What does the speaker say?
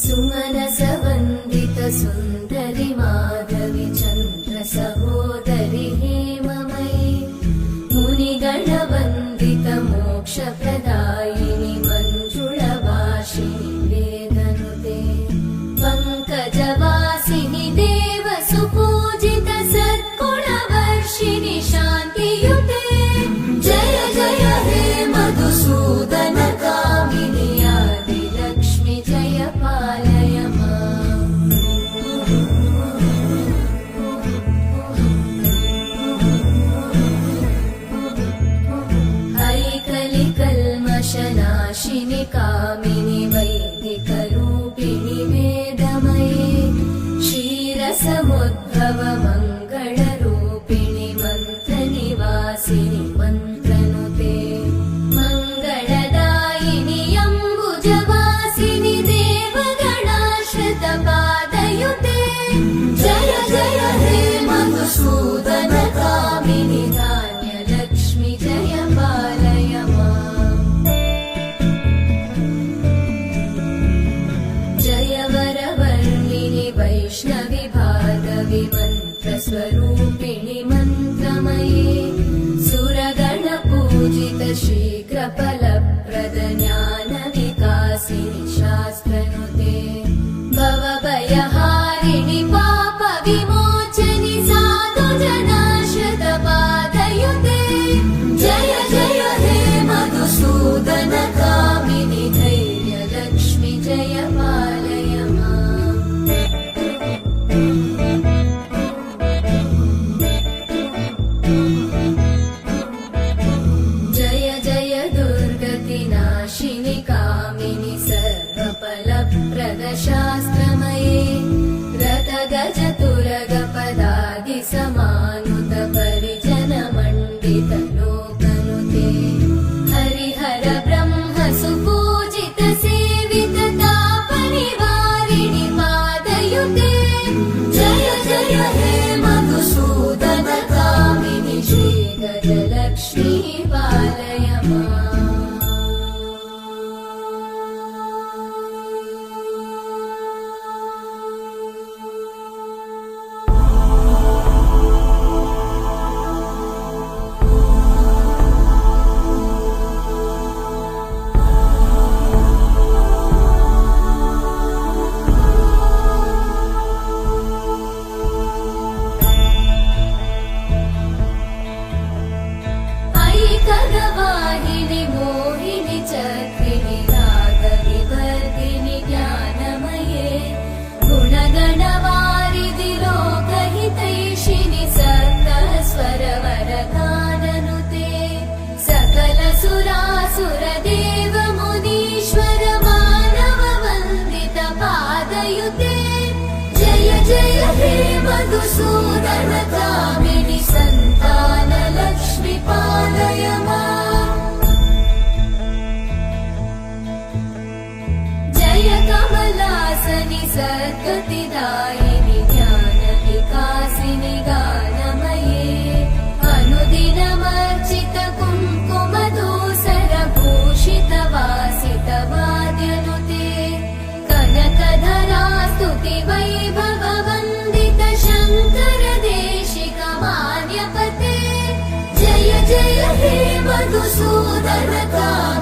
सुमनसवन्दित सुन्दरि माधवि चन्द्र सहोदरि हेममयि मुनिगणवन्दित मोक्षप्रदायिनि मञ्जुळवासिनि वेदनुते पङ्कजवासिनि देव सुपूजित सद्गुणवर्षिणि शान्तियुते जय जय हे मधुसूदन कामिनि आदिलक्ष्मि जय पालय माम् ऐकलिकल्मषनाशिनि कामिनि वैदिकरूपिणि वेदमये क्षीरसमुद्भव मङ्गलरूपिणि मन्त्रनिवासिनि मन्त्रनुते मङ्गलदायिनि अम्बुजवासिनि देवगणाश्रितपादयुते जय जय हे मधुसूदन कामिनि धान्यलक्ष्मि जय पालय माम् जय वरवर्णिनि वैष्णवि भार्गवि मन्त्रस्वरूपिणि मन्त्रमये सुरगणपूजित शीघ्रफलप्रद ज्ञानविकासिनि शास्त्रनुते भवभयहारिणि पापविमोचनि साधुजनाश्रितपादयुते जय जय हे मधुसूदन कामिनि धैर्यलक्ष्मि जय पालय माम् जय जय दुर्गतिनाशिनि कामिनि सर्वफलप्रद शास्त्रमये रथगजतुरगपदादि समानुत परिजनमण्डित लोकनुते हरिहर ब्रह्म सुपूजित सेवित तापनिवारिणि पादयुते जय जय हे मधुसूदन कामिनि श्रीगजलक्ष्मी पालय माम् ऐकगवाहिनि मोहिनि चक्रिणि रागविवर्धिनि ज्ञानमये गुणगणवारिधि लोकहितैषिणि सकलस्वरवरगाननुते सकलसुरासुरदेव मुनीश्वर मानववन्दित पादयुते जय जय हे मधुसूदन कामिनि सन्तानलक्ष्मि पालय माम् जय कमलासनि सद्गतिदायिनि ज्ञानविकासिनि गानमये अनुदिनमर्चित कुङ्कुमधूसरभूषित वासित वाद्यनुते कनकधरा स्तुति वैभववन्दित शङ्कर देशिक मान्यपते जय जय हे मधुसूदन कामिनि